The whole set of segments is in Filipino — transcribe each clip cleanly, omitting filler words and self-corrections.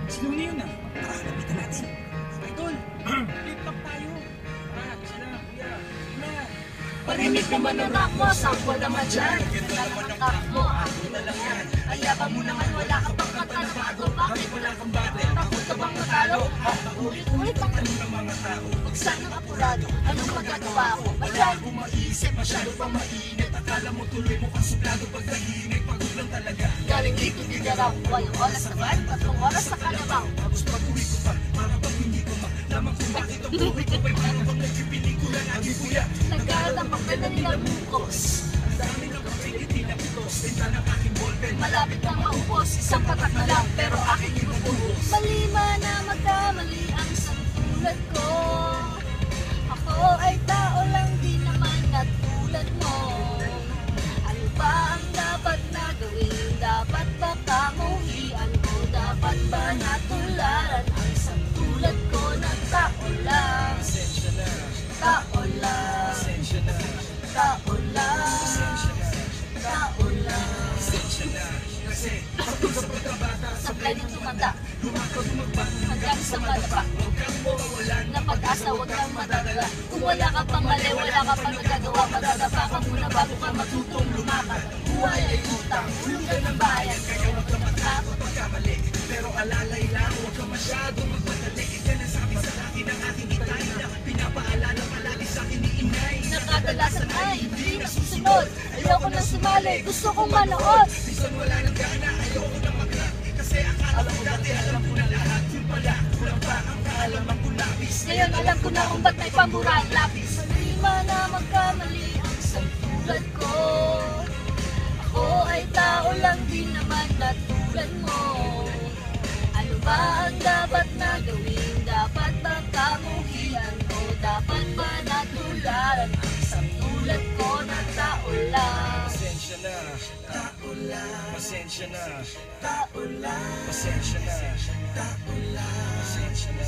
Sino na yun ah? Tara, lapitan natin. Idol, flip top tayo. Tara, isa na, kuya. Sige na. Parinig naman ang rap mo, sample naman dyan. Ganda naman ang rap mo, ako na lang yan. Ayabang mo naman, wala ka pang katanabago. Bakit wala kang bate? Takot ka bang matalo? Ulit-ulit ang tanong ng mga tao. Huwag sanang apurado, anong magagawa ko? Masyado maisip, masyado pa mainit. Akala mo tuloy mo kang suplado pag tahimik. Pagod lang talaga. Galing dito di na raw, walang oras naman, 3 oras sa kalabaw. Tapos pag-uwi ko pa, para pag hindi ko malaman kung bakit ang buhay ko pa'y parang bang nagpipelikula na kuya. Nagkalamak ka na nilang bukos. Ang dami ng kapigit nilapitos. Tinta ng aking ballpen. Malapit na maubos. Isang patak na lang pero aking ibubuhos. Malima na magkamali ang sangtulad ko. Ako ay tao lang din naman na tulad mo. Ano ba ang dapat na gawin? Dapat ba kamuhian ko? Dapat ba natularan ang sangtulad ko ng tao lang? Pasensya na. Tao lang. Pasensya na. Tao lang. Pasensya na. Tao lang. Pasensya na. Kasi pagod sa pagkabata, Sablay ng tumanda lumakad lumagbat hanggang sa madapa. Huwag kang mawawalan Na pag-asa, huwag kang madadala. Kung wala ka pang mali, wala ka pang nagagawa. Madadapa ka muna bago ka matutong lumakad. Buhay ay utang, hulugan ng bayan. Kaya huwag kang matakot pagkamali. Pero alalay lang, huwag kang masyadong magmadali. Yan ang sabi sa akin ng aking itay na pinapaalala palagi sa akin ni inay. Nakadalasan ay hindi nasusunod. Ayoko nang sumali, gusto kong manood. Minsan wala nang gana, ayoko nang mag-rap. Kasi akala ko dati alam ko na lahat. Yun pala, kulang pa ang kaalaman ko labis. Ngayon alam ko na kung ba't may pamburang lapis. Malima na magkamali ang sangtulad ko. Ako ay tao lang din naman na tulad mo. Ano ba ang dapat na gawin? Dapat ba kamuhian ko? Dapat ba natularan ang sangtulad ko na tao lang? Pasensya na, tao lang. Pasensya na, Tao lang. pasensya na, Tao lang. pasensya na.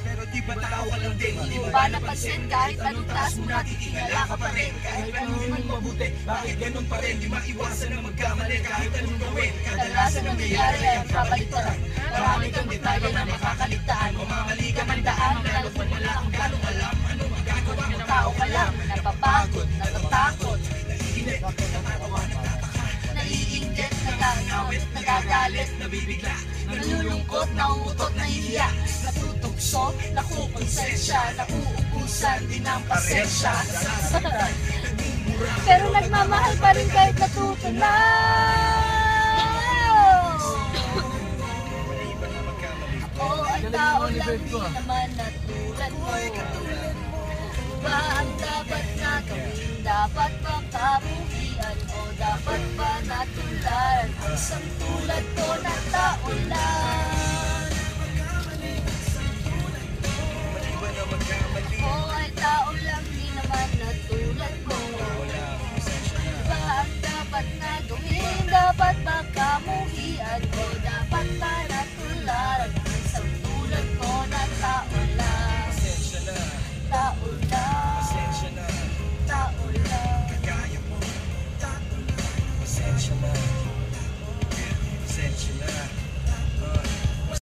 Pero di ba tao ka lang din? Di mo ba napansin kahit anong taas mo natitingala ka pa rin? Kahit anong mong mabuti, bakit ganun pa rin? Di maiwasan na magkamali kahit anong gawin. Kadalasan ang nangyayari ay ang kabaliktaran. Marami kang detalye na makakaligtaan. Mamamali ka man Ang daan, daan, lalo kung wala kang ganong alam. Ano magagawa mo? tao ka lang, napapagod, natatakot, Naiinit, natatawa, natataka. naiinggit, nagangawit, nagagalit, Nabibigla, nalulungkot, nauutot, nahihiya, natutugso, nakukonsensya, nauubusan din ang pasensya. nasasaktan, nagmumura. Pero nagmamahal pa rin kahit natuto na. Mali ba na magkamali? Ako ay tao lang din naman na tulad mo. Ba ang dapat na gawin? Dapat ba kamuhian o dapat ba natularan ang isang tulad ko na tao lang?